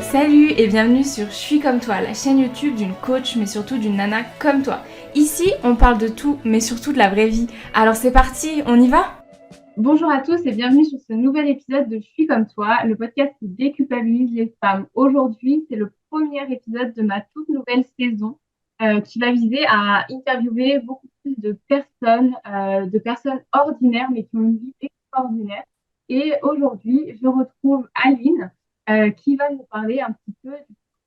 Salut et bienvenue sur Je suis comme toi, la chaîne YouTube d'une coach mais surtout d'une nana comme toi. Ici, on parle de tout mais surtout de la vraie vie. Alors c'est parti, on y va? Bonjour à tous et bienvenue sur ce nouvel épisode de Je suis comme toi, le podcast qui déculpabilise les femmes. Aujourd'hui, c'est le premier épisode de ma toute nouvelle saison qui va viser à interviewer beaucoup plus de personnes ordinaires mais qui ont une vie extraordinaire. Et aujourd'hui, je retrouve Aline qui va nous parler un petit peu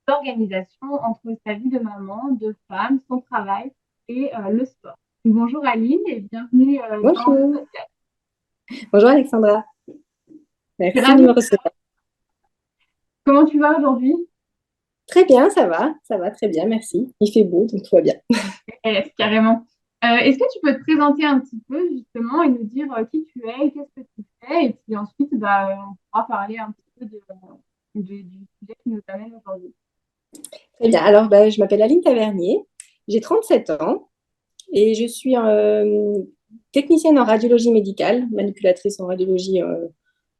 d'organisation entre sa vie de maman, de femme, son travail et le sport. Bonjour Aline et bienvenue dans le Bonjour, podcast. bonjour Alexandra, Je suis merci de ravie. me recevoir. Comment tu vas aujourd'hui? Très bien, ça va très bien, merci. Il fait beau, donc tout va bien. Carrément. Est-ce que tu peux te présenter un petit peu justement et nous dire qui tu es, qu'est-ce que tu fais, et puis ensuite on pourra parler un petit peu du sujet qui nous amène aujourd'hui. Très bien, alors je m'appelle Aline Tavernier, j'ai 37 ans et je suis technicienne en radiologie médicale, manipulatrice en radiologie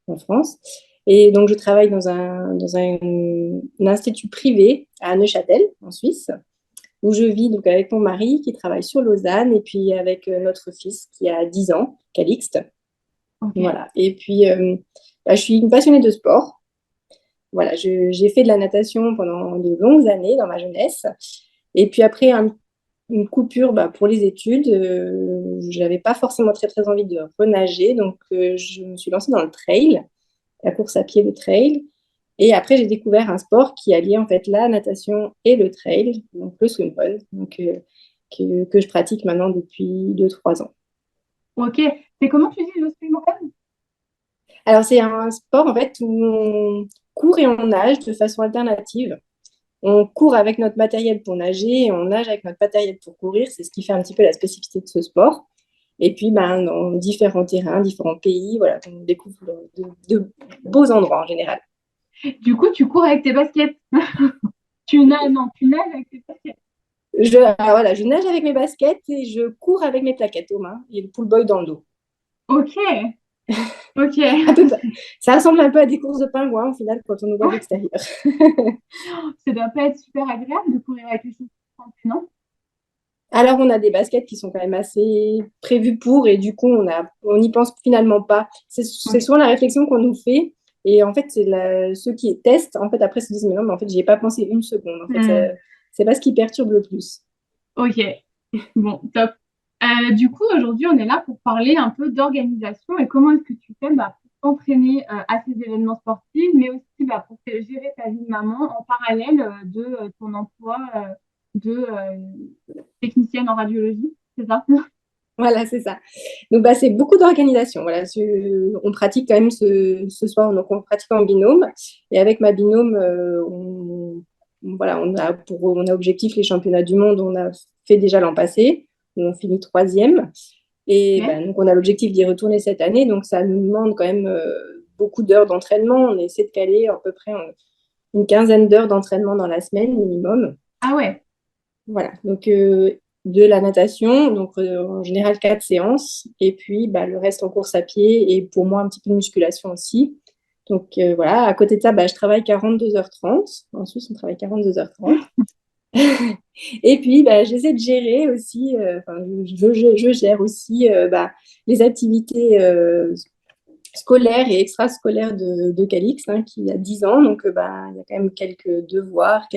en France. Et donc je travaille dans un institut privé à Neuchâtel, en Suisse, où je vis donc avec mon mari qui travaille sur Lausanne et puis avec notre fils qui a 10 ans, Calixte. Ok. Voilà. Et puis, je suis une passionnée de sport. Voilà, j'ai fait de la natation pendant de longues années dans ma jeunesse. Et puis après une coupure pour les études, je n'avais pas forcément très très envie de renager, donc je me suis lancée dans le trail, la course à pied, le trail. Et après, j'ai découvert un sport qui alliait en fait la natation et le trail, donc le swimrun, donc, que je pratique maintenant depuis 2 3 ans. Ok. C'est comment tu dis le swimrun? Alors, c'est un sport en fait où on court et on nage de façon alternative. On court avec notre matériel pour nager et on nage avec notre matériel pour courir. C'est ce qui fait un petit peu la spécificité de ce sport. Et puis, dans différents terrains, différents pays, voilà, on découvre de beaux endroits en général. Du coup, tu cours avec tes baskets. Non, tu nages avec tes baskets. Alors voilà, je nage avec mes baskets et je cours avec mes plaquettes aux mains et le pull boy dans le dos. Ok, ok. Un peu, ça ressemble un peu à des courses de pingouins au final quand on nous voit de Ouais, l'extérieur. ça doit pas être super agréable de courir avec les chaussures trempées, non? Alors, on a des baskets qui sont quand même assez prévues pour, et du coup, on n'y pense finalement pas. C'est Ok. souvent la réflexion qu'on nous fait. Et en fait, ceux qui testent, en fait, après se disent, mais non, mais en fait, j'y ai pas pensé une seconde. En fait, Hmm. c'est pas ce qui perturbe le plus. Ok, bon, top. Du coup, aujourd'hui, on est là pour parler un peu d'organisation et comment est-ce que tu fais pour t'entraîner à ces événements sportifs, mais aussi gérer ta vie de maman en parallèle de ton emploi de technicienne en radiologie, c'est ça? Voilà, c'est ça. Donc, c'est beaucoup d'organisation. Voilà, on pratique quand même ce soir, donc on pratique en binôme. Et avec ma binôme, voilà, on a objectif les championnats du monde. On a fait déjà l'an passé, où on finit troisième. Et Ok. donc, on a l'objectif d'y retourner cette année. Donc, ça nous demande quand même beaucoup d'heures d'entraînement. On essaie de caler à peu près une quinzaine d'heures d'entraînement dans la semaine minimum. Ah ouais, Voilà, donc de la natation, donc en général 4 séances, et puis le reste en course à pied, et pour moi un petit peu de musculation aussi. Donc voilà, à côté de ça, je travaille 42h30. En Suisse, on travaille 42h30. Et puis, j'essaie de gérer aussi, enfin, je gère aussi les activités scolaires et extrascolaires de Calix, hein, qui a 10 ans. Donc, il y a quand même quelques devoirs,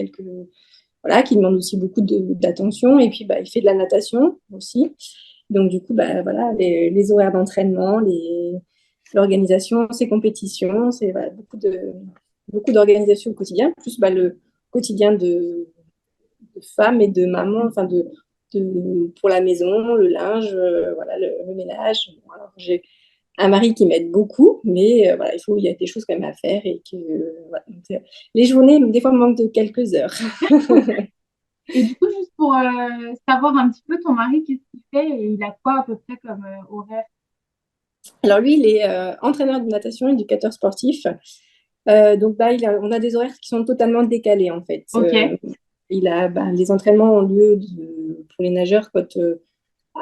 voilà, qui demande aussi beaucoup d'attention. Et puis, il fait de la natation aussi. Donc, du coup, voilà, les horaires d'entraînement, l'organisation, ses compétitions, c'est voilà, beaucoup d'organisation au quotidien, plus le quotidien de femme et de maman, enfin pour la maison, le linge, voilà, le ménage. Bon, alors, j'ai un mari qui m'aide beaucoup, mais voilà, il y a des choses quand même à faire et que voilà, donc, les journées, des fois, me manquent de quelques heures. ok. Et du coup, juste pour savoir un petit peu ton mari, qu'est-ce qu'il fait et il a quoi à peu près comme horaire? Alors lui, il est entraîneur de natation, éducateur sportif. Donc on a des horaires qui sont totalement décalés en fait. Ok. Les entraînements ont lieu pour les nageurs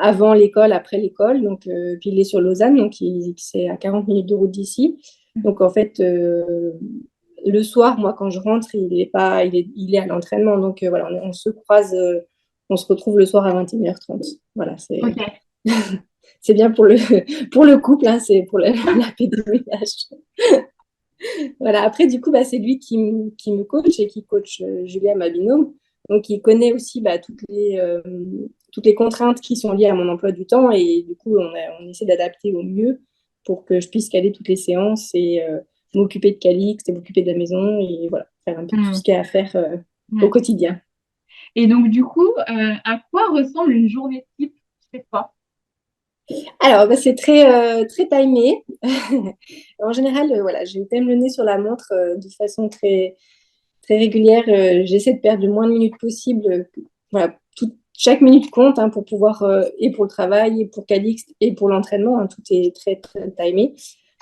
avant l'école, après l'école. Donc puis il est sur Lausanne, donc c'est à 40 minutes de route d'ici. Donc, en fait, le soir, moi, quand je rentre, il est à l'entraînement. Donc, voilà, on se croise, on se retrouve le soir à 21h30. Voilà, Ok. c'est bien pour pour le couple, hein, c'est pour la paix de ménage. Voilà, après, du coup, bah, c'est lui qui me coach et qui coach Julia, ma binôme. Donc, il connaît aussi bah, toutes les contraintes qui sont liées à mon emploi du temps. Et du coup, on essaie d'adapter au mieux pour que je puisse caler toutes les séances et m'occuper de Calixte et m'occuper de la maison et voilà, faire un peu tout ce Hmm. qu'il y a à faire au Ouais. quotidien. Et donc, du coup, à quoi ressemble une journée type chez toi? Alors, bah, c'est très timé. En général, voilà, je thème le nez sur la montre de façon très régulière. J'essaie de perdre le moins de minutes possible. Voilà, chaque minute compte hein, pour pouvoir, et pour le travail, et pour Calixte, et pour l'entraînement. Hein, tout est très, très timé.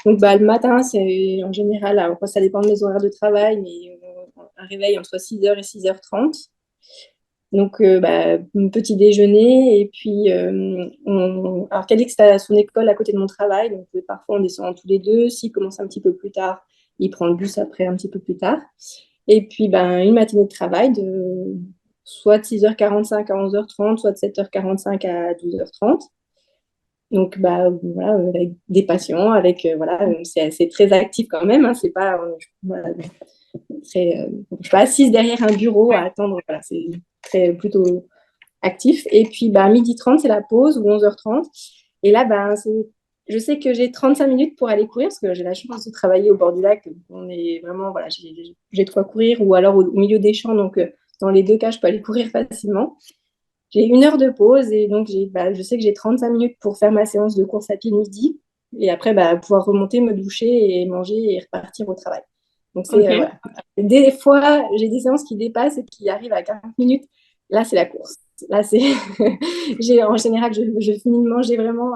Donc, bah, le matin, c'est en général, alors, ça dépend de mes horaires de travail, mais un réveil entre 6h et 6h30. Donc, bah, un petit déjeuner. Et puis, alors, Calixte a son école à côté de mon travail. Donc, parfois, on descend tous les deux. S'il commence un petit peu plus tard, il prend le bus après un petit peu plus tard. Et puis, ben, une matinée de travail de soit de 6h45 à 11h30, soit de 7h45 à 12h30. Donc, bah, voilà, avec des patients, voilà, c'est très actif quand même. Hein, c'est pas, voilà, je suis pas assise derrière un bureau à Ouais. attendre. Voilà, c'est plutôt actif. Et puis, bah, 12h30, c'est la pause, ou 11h30. Et là, ben, je sais que j'ai 35 minutes pour aller courir, parce que j'ai la chance de travailler au bord du lac. On est vraiment, voilà, j'ai de quoi courir, ou alors au milieu des champs. Donc, dans les deux cas, je peux aller courir facilement. J'ai 1 heure de pause, et donc je sais que j'ai 35 minutes pour faire ma séance de course à pied de midi. Et après, bah, pouvoir remonter, me doucher et manger et repartir au travail. Donc, Ok. voilà. Des fois, j'ai des séances qui dépassent et qui arrivent à 40 minutes. Là, c'est la course. Là, c'est. En général, je finis de manger vraiment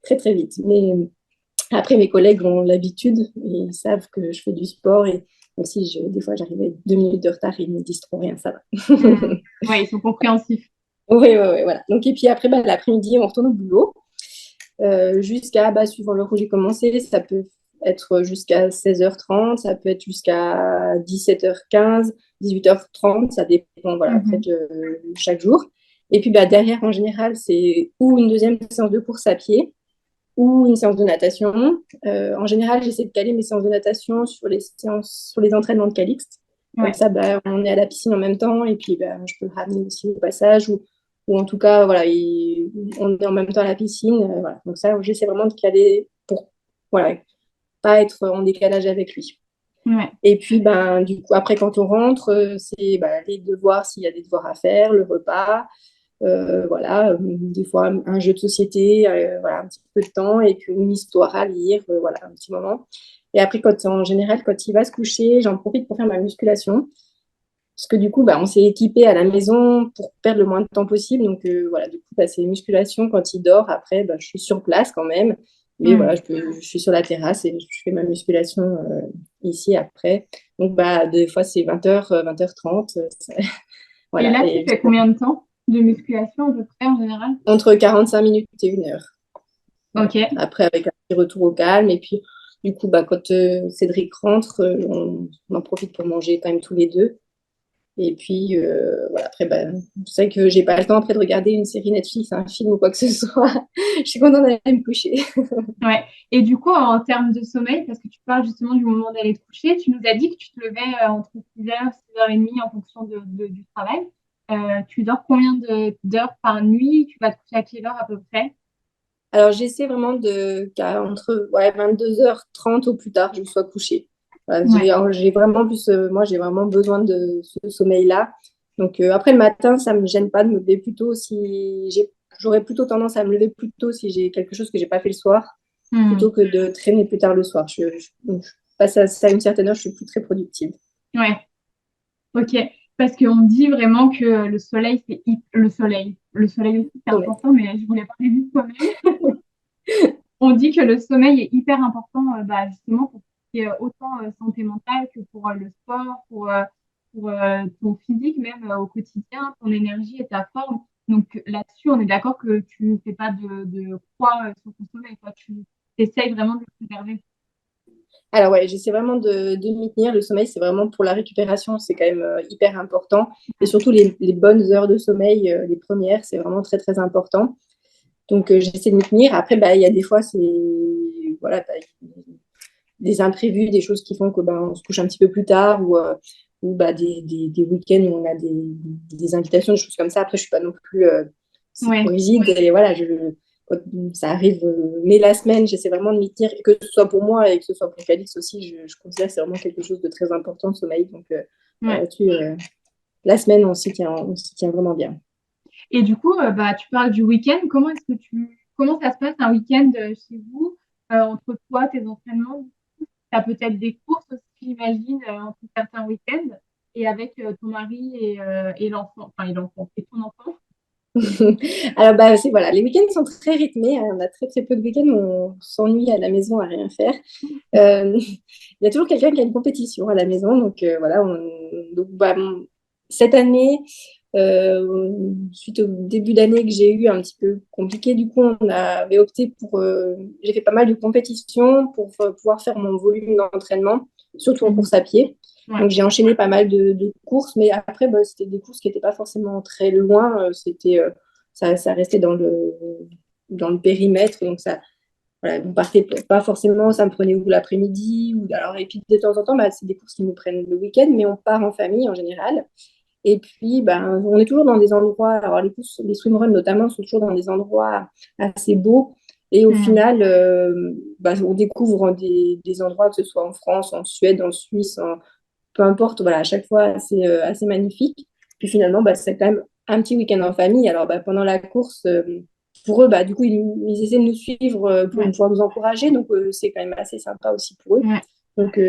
très, très vite. Mais après, mes collègues ont l'habitude et ils savent que je fais du sport. Et donc, si des fois, j'arrive à 2 minutes de retard, ils ne me disent trop rien, ça va. Hmm. Ouais, ils sont compréhensifs. Oui, oui, oui, voilà. Donc, et puis après, bah, l'après-midi, on retourne au boulot jusqu'à, bah, suivant l'heure où j'ai commencé, ça peut être jusqu'à 16h30, ça peut être jusqu'à 17h15, 18h30, ça dépend, voilà, en fait, Mhm. chaque jour. Et puis bah, derrière, en général, c'est ou une deuxième séance de course à pied ou une séance de natation. En général, j'essaie de caler mes séances de natation sur les entraînements de Calixte. Comme Ouais. ça, bah, on est à la piscine en même temps et puis bah, je peux le ramener aussi au passage ou en tout cas, voilà, on est en même temps à la piscine. Voilà. Donc ça, j'essaie vraiment de caler pour voilà, pas être en décalage avec lui. Ouais. Et puis, ben, du coup, après, quand on rentre, c'est bah, les devoirs, s'il y a des devoirs à faire, le repas, voilà, des fois un jeu de société, voilà, un petit peu de temps, et puis une histoire à lire, voilà, un petit moment. Et après, en général, quand il va se coucher, j'en profite pour faire ma musculation. Parce que du coup, bah, on s'est équipé à la maison pour perdre le moins de temps possible. Donc voilà, du coup, bah, c'est musculation quand il dort. Après, bah, je suis sur place quand même. Mais Hmm. voilà, je suis sur la terrasse et je fais ma musculation ici après. Donc bah, des fois, c'est 20h, 20h30. Et Voilà. là, tu Et fais combien de temps de musculation à peu près en général? entre 45 minutes et 1 heure. Voilà. Ok. Après, avec un petit retour au calme. Et puis, du coup, bah, quand Cédric rentre, on en profite pour manger quand même tous les deux. Et puis, voilà, après, bah, je sais que j'ai pas le temps après de regarder une série Netflix, un film ou quoi que ce soit. Je suis contente d'aller me coucher. Ouais. Et du coup, en termes de sommeil, parce que tu parles justement du moment d'aller te coucher, tu nous as dit que tu te levais entre 6h, 6h30 en fonction du travail. Tu dors combien d'heures par nuit? Tu vas te coucher à quelle heure à peu près? Alors, j'essaie vraiment entre ouais, 22h30 au plus tard, je sois couchée. Voilà, Ouais. j'ai vraiment moi, j'ai vraiment besoin de ce sommeil-là. Donc, après, le matin, ça me gêne pas de me lever plus tôt j'aurais plutôt tendance à me lever plus tôt si j'ai quelque chose que j'ai pas fait le soir, Hmm. plutôt que de traîner plus tard le soir. Je passe à ça à une certaine heure, je suis plus très productive. Ouais. Ok. Parce qu'on dit vraiment que le soleil, Le soleil aussi, c'est Sommeil. important, mais je voulais parler du sommeil. On dit que le sommeil est hyper important bah, justement pour tout ce qui est autant santé mentale que pour le sport, pour ton physique même au quotidien, ton énergie et ta forme. Donc là-dessus, on est d'accord que tu ne fais pas de croix sur ton sommeil, toi. Tu essayes vraiment de le préserver. Alors ouais, j'essaie vraiment de m'y tenir. Le sommeil, c'est vraiment pour la récupération, c'est quand même hyper important. Et surtout les bonnes heures de sommeil, les premières, c'est vraiment très très important. Donc j'essaie de m'y tenir. Après, bah, il y a des fois, c'est voilà, des imprévus, des choses qui font que bah, on se couche un petit peu plus tard ou bah, des week-ends où on a des invitations, des choses comme ça. Après, je suis pas non plus Ouais, rigide et voilà, quand ça arrive, mais la semaine, j'essaie vraiment de m'y tenir, et que ce soit pour moi et que ce soit pour Calix aussi, je considère que c'est vraiment quelque chose de très important, le sommeil. Donc, ouais. la semaine, on s'y tient vraiment bien. Et du coup, bah, tu parles du week-end. Comment ça se passe un week-end chez vous, entre toi, tes entraînements? Tu as peut-être des courses aussi, j'imagine, entre certains week-ends et avec ton mari et l'enfant, enfin, et l'enfant, et ton enfant. Alors, bah, voilà, les week-ends sont très rythmés, hein. On a très, très peu de week-ends où on s'ennuie à la maison à rien faire. Il y a toujours quelqu'un qui a une compétition à la maison. Donc, voilà, donc, bah, cette année, suite au début d'année que j'ai eu un petit peu compliqué, du coup, on avait opté pour. J'ai fait pas mal de compétitions pour pouvoir faire mon volume d'entraînement, surtout en Mhm. course à pied. Ouais. Donc, j'ai enchaîné pas mal de courses, mais après, bah, c'était des courses qui n'étaient pas forcément très loin. Ça restait dans le périmètre. Donc, ça, voilà, on partait pas forcément, ça me prenait ou l'après-midi, et puis de temps en temps, bah, c'est des courses qui nous prennent le week-end, mais on part en famille en général. Et puis, ben, on est toujours dans des endroits, alors les courses, les swimruns notamment, sont toujours dans des endroits assez beaux. Et au Mhm. final, bah, on découvre des endroits, que ce soit en France, en Suède, en Suisse, peu importe, voilà, à chaque fois, c'est assez magnifique. Puis finalement, bah, c'est quand même un petit week-end en famille. Alors, bah, pendant la course, pour eux, bah, du coup, ils essaient de nous suivre pour Ouais. pouvoir nous encourager. Donc, c'est quand même assez sympa aussi pour eux. Ouais. Donc,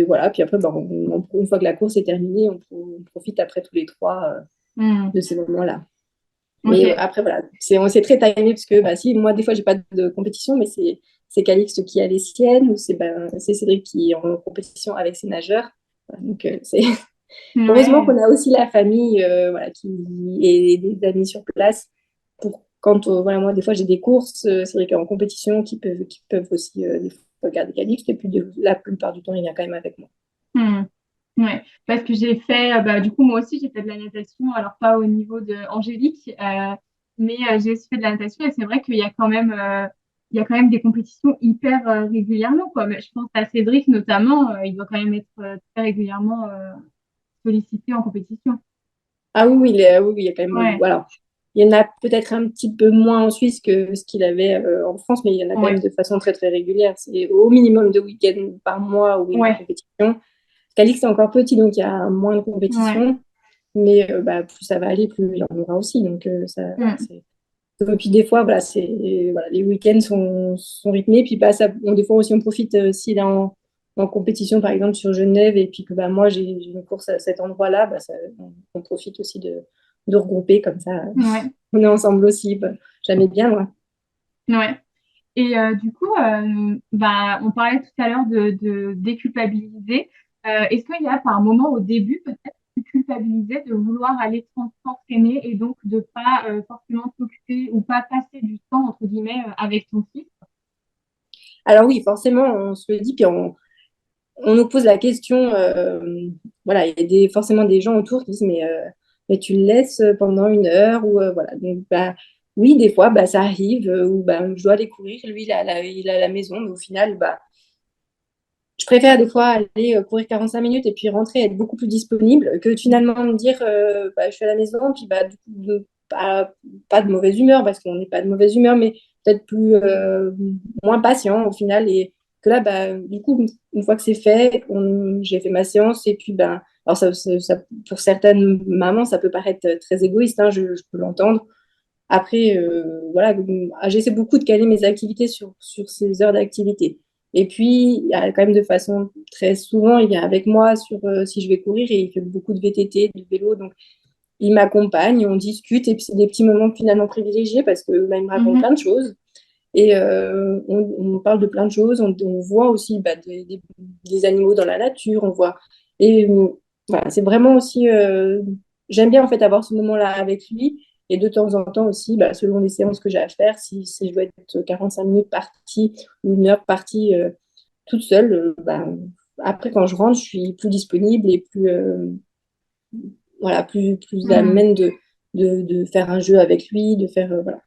voilà. Puis après, bah, une fois que la course est terminée, on profite après tous les trois Mhm. de ces moments-là. Mais Ok. après, voilà, c'est très timé parce que bah, si, moi, des fois, j'ai pas de compétition, mais c'est Calixte qui a les siennes ou c'est Cédric qui est en compétition avec ses nageurs. Voilà, donc, heureusement Ouais. qu'on a aussi la famille voilà, et des amis sur place pour quand voilà, moi, des fois, j'ai des courses, c'est vrai qu'en compétition, qui peuvent aussi des fois, regarder Calixte, et puis la plupart du temps, il vient quand même avec moi. Mhm. Ouais, parce que j'ai fait, bah, du coup, moi aussi, j'ai fait de la natation, alors pas au niveau de Angélique, mais j'ai aussi fait de la natation et c'est vrai qu'il y a il y a quand même des compétitions hyper régulièrement, quoi. Mais je pense à Cédric notamment, il doit quand même être très régulièrement sollicité en compétition. Ah oui, oui, oui, oui, il y a quand même, Ouais, voilà. Il y en a peut-être un petit peu moins en Suisse que ce qu'il avait en France, mais il y en a quand même ouais, de façon très, très régulière. C'est au minimum 2 week-ends par mois où il y a une ouais, compétition. Calix est encore petit, donc il y a moins de ouais. compétitions, mais bah, plus ça va aller, plus il y en aura aussi. Donc, voilà, Mm. et puis des fois, voilà, voilà, les week-ends sont rythmés. Puis bah, des fois aussi, on profite s'il est en compétition, par exemple, sur Genève, et puis que bah, moi, j'ai une course à cet endroit-là, bah, on profite aussi de regrouper comme ça. Ouais, On est ensemble aussi. Bah, jamais bien, moi. ouais. Et du coup, bah, on parlait tout à l'heure de déculpabiliser. Est-ce qu'il y a par moment au début peut-être tu culpabilisais de vouloir aller s'entraîner et donc de pas forcément t'occuper ou pas passer du temps entre guillemets avec ton fils? Alors oui, forcément, on se le dit, puis on nous pose la question. Voilà, il y a forcément des gens autour qui disent, mais tu le laisses pendant 1 heure ou voilà. Donc, bah, oui, des fois, bah, ça arrive où bah, je dois aller courir. Lui, il a la maison, mais au final, bah, je préfère des fois aller courir 45 minutes et puis rentrer et être beaucoup plus disponible que finalement me dire bah, je suis à la maison, puis bah, du coup, pas de mauvaise humeur, parce qu'on n'est pas de mauvaise humeur, mais peut-être moins patient au final. Et que là, bah, du coup, une fois que c'est fait, j'ai fait ma séance, et puis bah, alors pour certaines mamans, ça peut paraître très égoïste, hein, je peux l'entendre. Après, voilà, j'essaie beaucoup de caler mes activités sur ces heures d'activité. Et puis, il y a quand même de façon très souvent, il vient avec moi si je vais courir, et il fait beaucoup de VTT, de vélo. Donc, il m'accompagne, on discute, et puis c'est des petits moments finalement privilégiés parce que bah, il me raconte Mhm. plein de choses. Et on parle de plein de choses. On voit aussi bah, des animaux dans la nature, on voit. Et voilà, c'est vraiment aussi. J'aime bien en fait avoir ce moment-là avec lui. Et de temps en temps aussi, bah, selon les séances que j'ai à faire, si je dois être 45 minutes partie ou 1 heure partie, toute seule. Après, quand je rentre, je suis plus disponible et plus Hmm. amène de faire un jeu avec lui, de faire, voilà.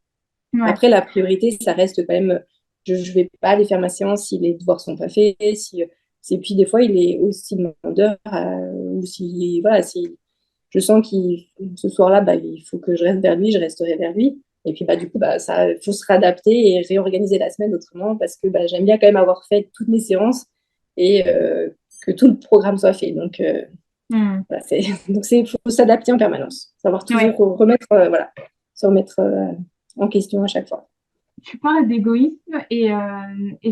Ouais. Après, la priorité, ça reste quand même, je ne vais pas aller faire ma séance si les devoirs sont pas faits, et puis des fois, il est aussi demandeur, ou si, voilà, si je sens qu'il, ce soir-là, il faut que je reste vers lui, je resterai vers lui. Et puis, du coup, ça, faut se réadapter et réorganiser la semaine autrement parce que j'aime bien quand même avoir fait toutes mes séances et que tout le programme soit fait. Donc, Hmm. voilà, faut s'adapter en permanence, savoir toujours Ouais. se remettre en question à chaque fois. Tu parles d'égoïsme et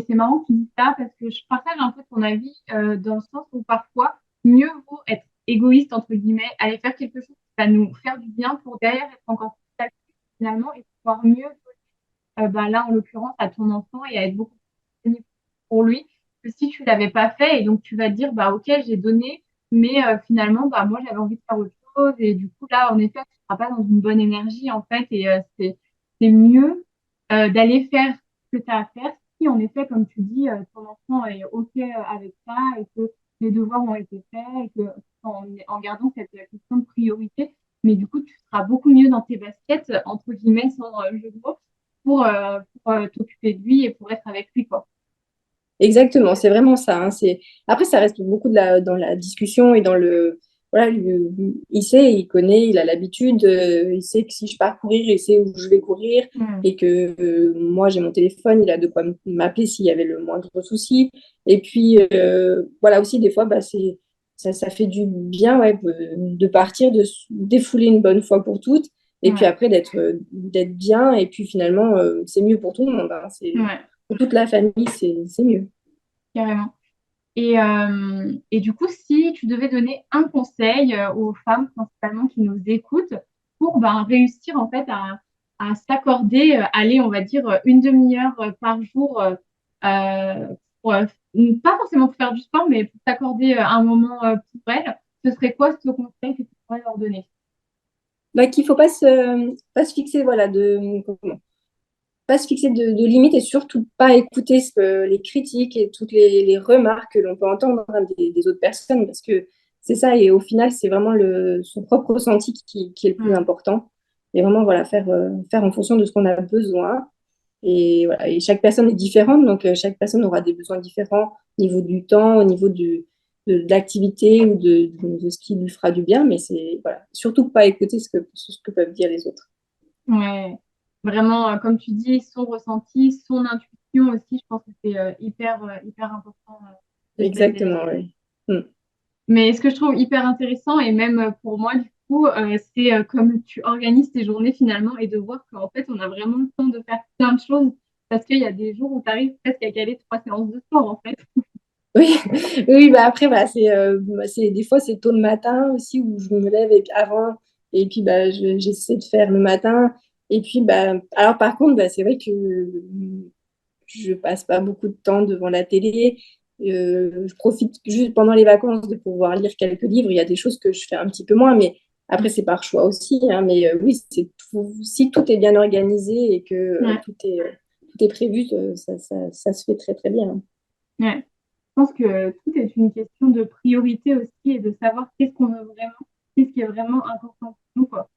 c'est marrant que tu dis ça parce que je partage un peu ton avis dans le sens où parfois, mieux vaut être égoïste, entre guillemets, aller faire quelque chose qui va nous faire du bien pour derrière être encore plus actif finalement et pouvoir mieux, là en l'occurrence, à ton enfant et à être beaucoup plus disponible pour lui que si tu l'avais pas fait et donc tu vas te dire, bah ok, j'ai donné, mais finalement, moi j'avais envie de faire autre chose et du coup là, en effet, tu seras pas dans une bonne énergie en fait et c'est mieux d'aller faire ce que tu as à faire si, en effet, comme tu dis, ton enfant est OK avec ça et que les devoirs ont été faits et que en gardant cette question de priorité, mais du coup, tu seras beaucoup mieux dans tes baskets, entre guillemets, sans jeu de mots, pour t'occuper de lui et pour être avec lui, quoi. Exactement, c'est vraiment ça, hein. Après, ça reste beaucoup dans la discussion et dans le. Voilà, il sait, il connaît, il a l'habitude, il sait que si je pars courir, il sait où je vais courir Mm. et que moi, j'ai mon téléphone, il a de quoi m'appeler s'il y avait le moindre souci. Et puis, voilà, aussi, des fois, ça fait du bien, ouais, de partir, de se défouler une bonne fois pour toutes. Et puis Ouais, après, d'être bien. Et puis finalement, c'est mieux pour tout le monde, hein. ouais, Pour toute la famille, c'est mieux. carrément. Et du coup, si tu devais donner un conseil aux femmes principalement qui nous écoutent pour réussir en fait à s'accorder, allez, on va dire une demi-heure par jour, pour, pas forcément pour faire du sport, mais pour s'accorder un moment pour elles, ce serait quoi ce conseil que tu pourrais leur donner? Qu'il faut pas se fixer, voilà, pas se fixer de limites et surtout pas écouter les critiques et toutes les remarques que l'on peut entendre, hein, des autres personnes, parce que c'est ça, et au final, c'est vraiment son propre ressenti qui est le plus Hmm. important. Et vraiment, voilà, faire en fonction de ce qu'on a besoin. Et, voilà, et chaque personne est différente, donc chaque personne aura des besoins différents au niveau du temps, au niveau de l'activité ou de ce qui lui fera du bien, mais c'est voilà, surtout pas écouter ce que peuvent dire les autres. Ouais, vraiment, comme tu dis, son ressenti, son intuition aussi, je pense que c'est hyper important de se baser Exactement, là-dessus. oui. Mm. Mais ce que je trouve hyper intéressant, et même pour moi, du coup, c'est comme tu organises tes journées finalement et de voir qu'en fait, on a vraiment le temps de faire plein de choses parce qu'il y a des jours où tu arrives presque à caler 3 séances de sport en fait. Oui, oui, après, voilà, des fois, c'est tôt le matin aussi où je me lève avant, et puis j'essaie de faire le matin. Et puis, alors par contre, c'est vrai que je passe pas beaucoup de temps devant la télé. Je profite juste pendant les vacances de pouvoir lire quelques livres. Il y a des choses que je fais un petit peu moins, mais après, c'est par choix aussi, hein. Mais oui, si tout est bien organisé et que Ouais, tout est prévu, ça se fait très, très bien, hein. ouais. Je pense que tout est une question de priorité aussi et de savoir qu'est-ce qu'on veut vraiment, qu'est-ce qui est vraiment important pour nous, quoi.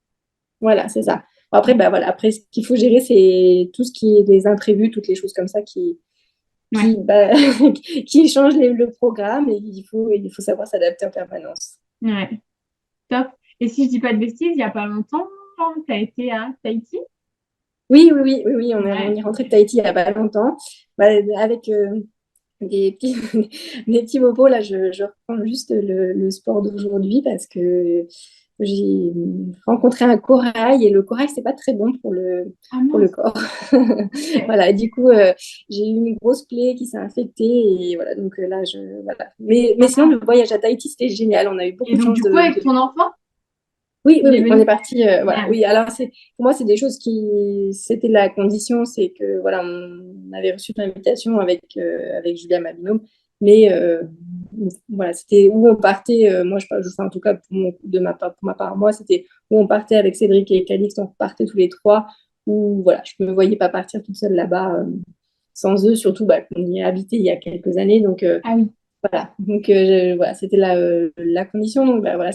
Voilà, c'est ça. Après, voilà, après, ce qu'il faut gérer, c'est tout ce qui est des imprévus, toutes les choses comme ça Ouais, qui changent le programme, et il faut savoir s'adapter en permanence. ouais. Top. Et si je dis pas de bêtises, il y a pas longtemps, tu as été à Tahiti? Oui, oui, oui, oui, oui, on Ouais. est rentré de Tahiti il n'y a pas longtemps. Avec des petits, des petits bobos, là, je reprends juste le sport d'aujourd'hui parce que j'ai rencontré un corail et le corail, c'est pas très bon Ah pour le mince. corps. Ok. Voilà, du coup, j'ai eu une grosse plaie qui s'est infectée et voilà, donc là, voilà. Mais sinon, le Ah. voyage à Tahiti, c'était génial. On a eu beaucoup Et de donc, chance du coup, avec ton enfant, Oui, oui, il est oui, on est venu? parti. Voilà, Génial. oui. Alors, pour moi, c'est des choses c'était la condition, c'est que voilà, on avait reçu l'invitation avec Julia, ma binôme, mais voilà, c'était où on partait. Moi, enfin, en tout cas, pour ma part, moi, c'était où on partait avec Cédric et Calix, on partait tous les trois. Où voilà, je me voyais pas partir toute seule là-bas. sans eux, surtout qu'on y a habité il y a quelques années. Donc, Ah oui. voilà. Donc, voilà, c'était la condition. Donc, voilà,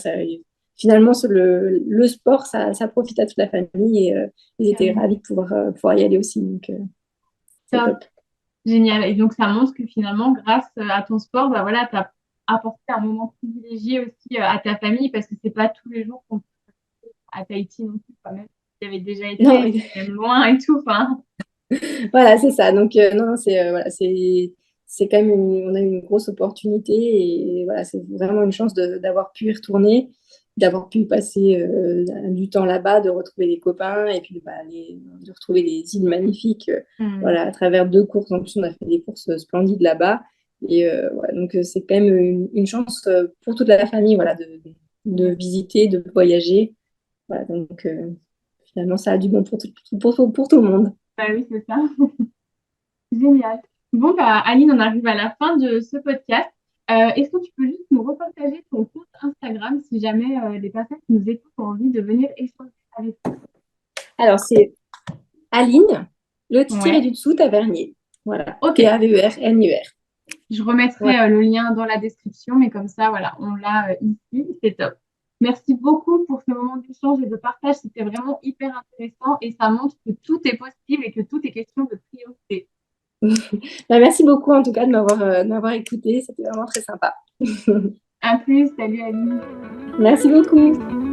finalement, le sport, ça profite à toute la famille et ils étaient ravis de pouvoir y aller aussi. Donc, c'est Top. top. Génial. Et donc, ça montre que finalement, grâce à ton sport, bah voilà, tu as apporté un moment privilégié aussi à ta famille parce que c'est pas tous les jours qu'on peut à Tahiti non plus, quand même. Tu y avais déjà Non, été, c'est même loin et tout. Enfin, voilà, c'est ça. Donc, non, voilà, c'est quand même on a eu une grosse opportunité et voilà, c'est vraiment une chance d'avoir pu y retourner, d'avoir pu passer du temps là-bas, de retrouver des copains et puis de retrouver des îles magnifiques. Voilà, à travers 2 courses. En plus, on a fait des courses splendides là-bas. Et voilà, donc, c'est quand même une chance pour toute la famille, voilà, de visiter, de voyager. Voilà, donc, finalement, ça a du bon pour tout le monde. bah oui, c'est ça. Génial. Bon, bah, Aline, on arrive à la fin de ce podcast. Est-ce que tu peux juste nous repartager ton compte Instagram si jamais les personnes qui nous écoutent ont envie de venir échanger avec toi? Alors, c'est Aline, le tiré Ouais, du dessous, Tavernier. Voilà, ok. Tavernier. Je remettrai Voilà. le lien dans la description, mais comme ça, voilà, on l'a ici. C'est top. Merci beaucoup pour ce moment d'échange et de partage. C'était vraiment hyper intéressant et ça montre que tout est possible et que tout est question de priorité. Merci beaucoup en tout cas de m'avoir écouté. C'était vraiment très sympa. À plus, salut Aline. Merci beaucoup.